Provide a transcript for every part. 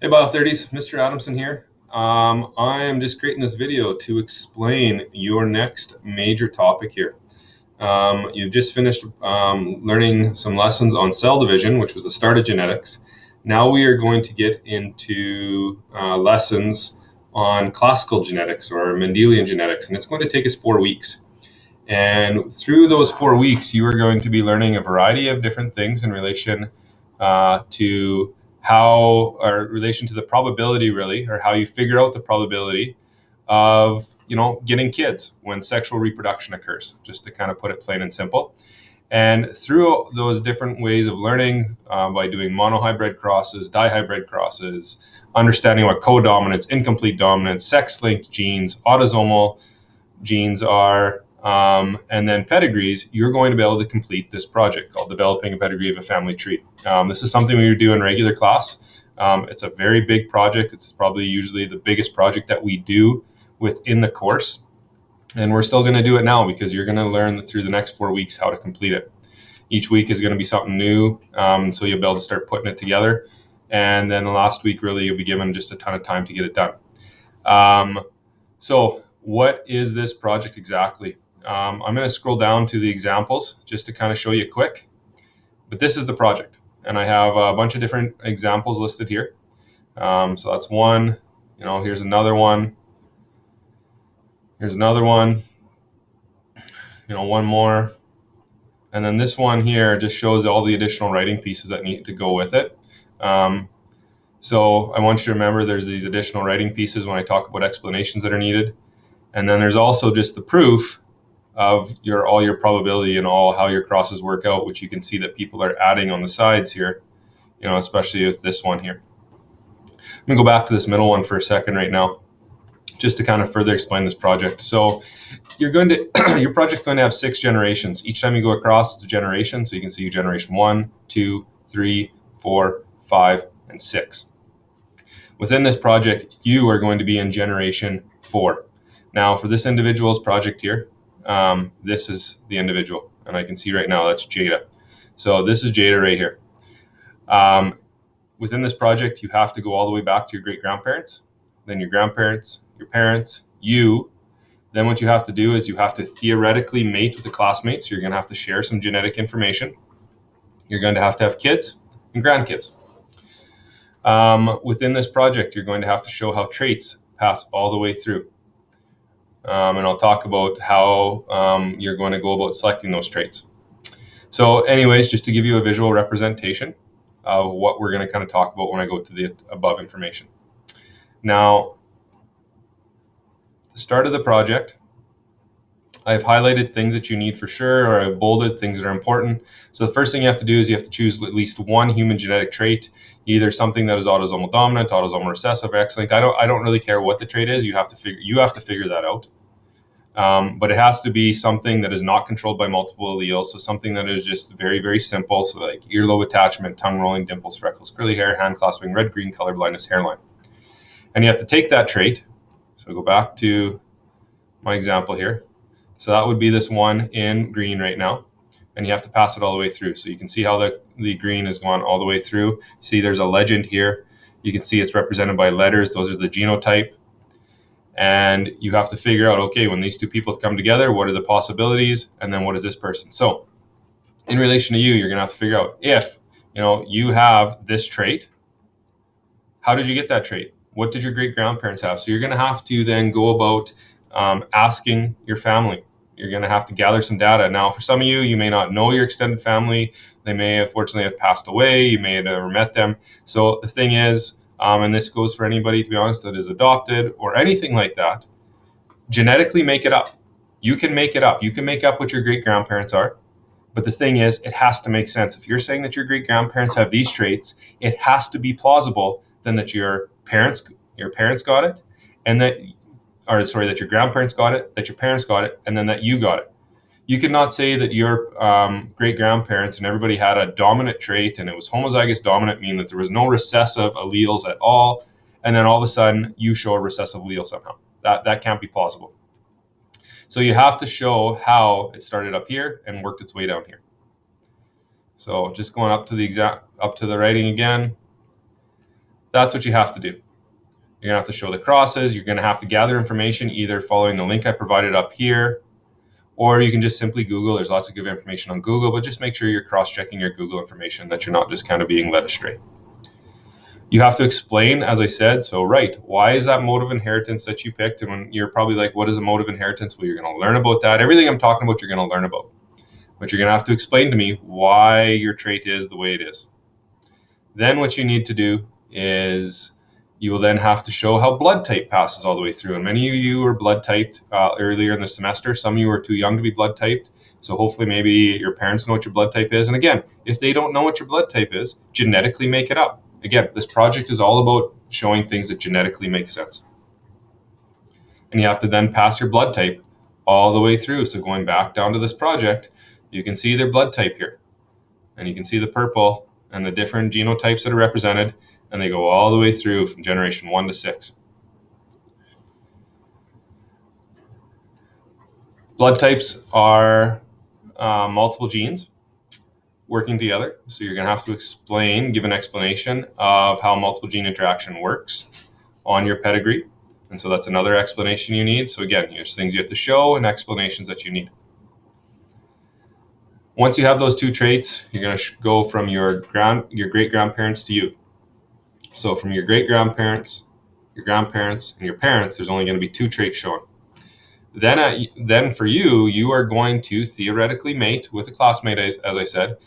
Hey Bio30s, Mr. Adamson here. I am just creating this video to explain your next major topic here. You've just finished learning some lessons on cell division, which was the start of genetics. Now we are going to get into lessons on classical genetics or Mendelian genetics, and it's going to take us 4 weeks. And through those 4 weeks, you are going to be learning a variety of different things in relation to how, or relation to the probability, really, or how you figure out the probability of, getting kids when sexual reproduction occurs, just to kind of put it plain and simple. And through those different ways of learning, by doing monohybrid crosses, dihybrid crosses, understanding what codominance, incomplete dominance, sex-linked genes, autosomal genes are, and then pedigrees, you're going to be able to complete this project called Developing a Pedigree of a Family Tree. This is something we do in regular class. It's a very big project. It's probably usually the biggest project that we do within the course. And we're still going to do it now because you're going to learn through the next 4 weeks how to complete it. Each week is going to be something new, so you'll be able to start putting it together. And then the last week, really, you'll be given just a ton of time to get it done. So what is this project exactly? I'm going to scroll down to the examples just to kind of show you quick. But this is the project. And I have a bunch of different examples listed here. So that's one. Here's another one. Here's another one. One more. And then this one here just shows all the additional writing pieces that need to go with it. So I want you to remember there's these additional writing pieces when I talk about explanations that are needed. And then there's also just the proof of all your probability and all how your crosses work out, which you can see that people are adding on the sides here, especially with this one here. I'm gonna go back to this middle one for a second right now, just to kind of further explain this project. So your project's going to have 6 generations. Each time you go across, it's a generation. So you can see generation 1, 2, 3, 4, 5, and 6. Within this project, you are going to be in generation 4. Now, for this individual's project here, this is the individual, and I can see right now that's Jada. So this is Jada right here. Within this project, you have to go all the way back to your great-grandparents, then your grandparents, your parents, you. Then what you have to do is you have to theoretically mate with the classmates. So you're going to have to share some genetic information. You're going to have kids and grandkids. Within this project, you're going to have to show how traits pass all the way through. And I'll talk about how you're going to go about selecting those traits. So anyways, just to give you a visual representation of what we're going to kind of talk about when I go to the above information. Now, the start of the project, I've highlighted things that you need for sure, or I've bolded things that are important. So the first thing you have to do is you have to choose at least one human genetic trait, either something that is autosomal dominant, autosomal recessive, or X-linked. I don't really care what the trait is. You have to figure that out. But it has to be something that is not controlled by multiple alleles. So something that is just very, very simple. So like earlobe attachment, tongue rolling, dimples, freckles, curly hair, hand clasping, red, green, color blindness, hairline. And you have to take that trait. So go back to my example here. So that would be this one in green right now. And you have to pass it all the way through. So you can see how the green is going all the way through. See, there's a legend here. You can see it's represented by letters. Those are the genotype. And you have to figure out, okay, when these two people come together, what are the possibilities? And then what is this person? So in relation to you, you're going to have to figure out if, you have this trait, how did you get that trait? What did your great grandparents have? So you're going to have to then go about asking your family. You're going to have to gather some data. Now, for some of you, you may not know your extended family. They may unfortunately have passed away. You may have never met them. So the thing is, and this goes for anybody, to be honest, that is adopted or anything like that, genetically make it up. You can make it up. You can make up what your great grandparents are. But the thing is, it has to make sense. If you're saying that your great grandparents have these traits, it has to be plausible then that your parents got it, and that your grandparents got it, that your parents got it, and then that you got it. You cannot say that your great grandparents and everybody had a dominant trait and it was homozygous dominant, meaning that there was no recessive alleles at all, and then all of a sudden you show a recessive allele somehow. That can't be plausible. So you have to show how it started up here and worked its way down here. So just going up to the writing again. That's what you have to do. You're going to have to show the crosses. You're going to have to gather information either following the link I provided up here, or you can just simply Google. There's lots of good information on Google, but just make sure you're cross-checking your Google information, that you're not just kind of being led astray. You have to explain, as I said, so right, why is that mode of inheritance that you picked? And when you're probably like, what is a mode of inheritance? Well, you're going to learn about that. Everything I'm talking about, you're going to learn about. But you're going to have to explain to me why your trait is the way it is. Then what you need to do is you will then have to show how blood type passes all the way through. And many of you were blood typed earlier in the semester. Some of you are too young to be blood typed. So hopefully maybe your parents know what your blood type is. And again, if they don't know what your blood type is, genetically make it up. Again, this project is all about showing things that genetically make sense. And you have to then pass your blood type all the way through. So going back down to this project, you can see their blood type here. And you can see the purple and the different genotypes that are represented, and they go all the way through from generation 1 to 6. Blood types are multiple genes working together. So you're going to have to give an explanation of how multiple gene interaction works on your pedigree. And so that's another explanation you need. So again, there's things you have to show and explanations that you need. Once you have those two traits, you're going to go from your great-grandparents to you. So from your great-grandparents, your grandparents, and your parents, there's only going to be two traits shown. Then for you, you are going to theoretically mate with a classmate, as I said.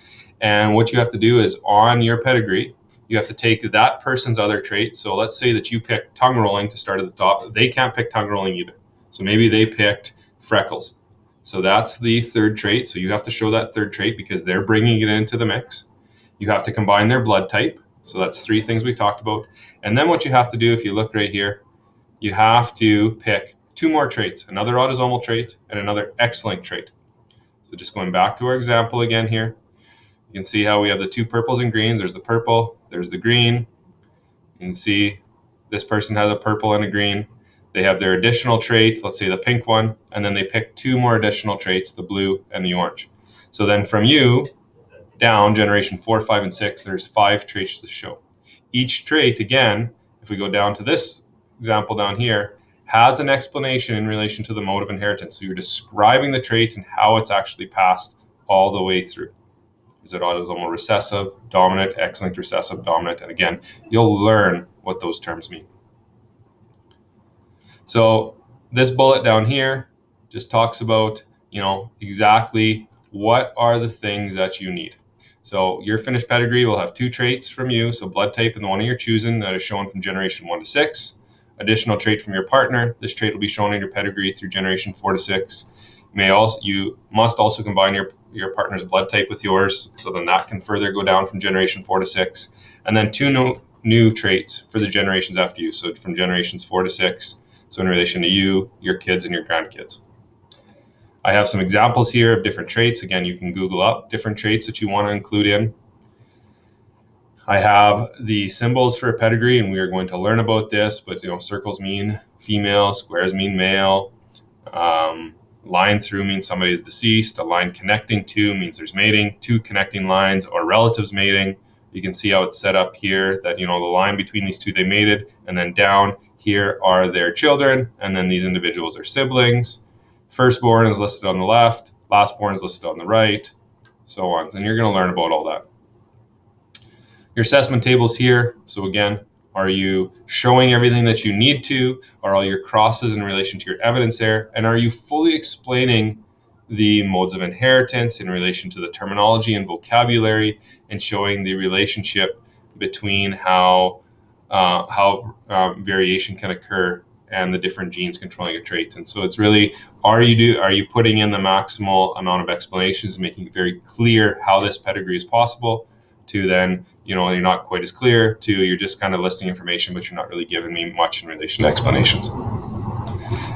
And what you have to do is on your pedigree, you have to take that person's other traits. So let's say that you picked tongue rolling to start at the top. They can't pick tongue rolling either. So maybe they picked freckles. So that's the third trait. So you have to show that third trait because they're bringing it into the mix. You have to combine their blood type. So that's three things we talked about. And then what you have to do, if you look right here, you have to pick two more traits, another autosomal trait and another X-linked trait. So just going back to our example again here, you can see how we have the two purples and greens. There's the purple, there's the green. You can see this person has a purple and a green. They have their additional trait, let's say the pink one, and then they pick two more additional traits, the blue and the orange. So then from you down, generation 4, 5, and 6, there's 5 traits to show. Each trait, again, if we go down to this example down here, has an explanation in relation to the mode of inheritance. So you're describing the trait and how it's actually passed all the way through. Is it autosomal recessive, dominant, X-linked recessive, dominant? And again, you'll learn what those terms mean. So this bullet down here just talks about, exactly what are the things that you need. So your finished pedigree will have two traits from you. So blood type and the one you're choosing that is shown from generation 1 to 6. Additional trait from your partner. This trait will be shown in your pedigree through generation 4 to 6. You must also combine your partner's blood type with yours, so then that can further go down from generation 4 to 6. And then two new traits for the generations after you. So from generations 4 to 6. So in relation to you, your kids, and your grandkids. I have some examples here of different traits. Again, you can Google up different traits that you want to include in. I have the symbols for a pedigree, and we are going to learn about this, but circles mean female, squares mean male. Line through means somebody is deceased. A line connecting to means there's mating. Two connecting lines are relatives mating. You can see how it's set up here that, the line between these two, they mated, and then down here are their children, and then these individuals are siblings. Firstborn is listed on the left, lastborn is listed on the right, so on. And you're going to learn about all that. Your assessment tables here. So again, are you showing everything that you need to? Are all your crosses in relation to your evidence there? And are you fully explaining the modes of inheritance in relation to the terminology and vocabulary, and showing the relationship between how variation can occur and the different genes controlling a trait? And so it's really, are you putting in the maximal amount of explanations, making it very clear how this pedigree is possible, to then, you're not quite as clear, to you're just kind of listing information, but you're not really giving me much in relation to explanations.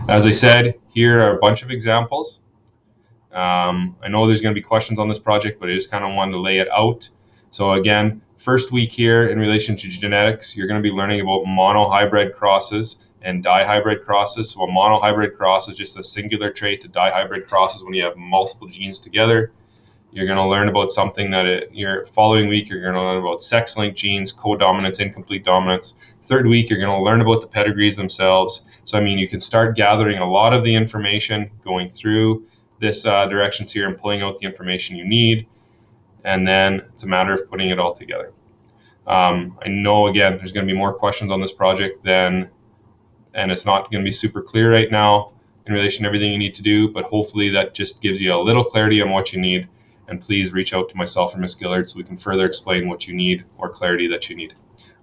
As I said, here are a bunch of examples. I know there's going to be questions on this project, but I just kind of wanted to lay it out. So again, first week here in relation to genetics, you're going to be learning about monohybrid crosses and dihybrid crosses. So a monohybrid cross is just a singular trait. A dihybrid cross is when you have multiple genes together. You're going to learn about something that your following week, you're going to learn about sex-linked genes, codominance, incomplete dominance. Third week, you're going to learn about the pedigrees themselves. So, I mean, you can start gathering a lot of the information, going through this directions here and pulling out the information you need. And then it's a matter of putting it all together. I know, again, there's going to be more questions on this project and it's not going to be super clear right now in relation to everything you need to do, but hopefully that just gives you a little clarity on what you need. And please reach out to myself or Ms. Gillard so we can further explain what you need or clarity that you need.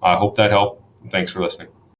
I hope that helped. Thanks for listening.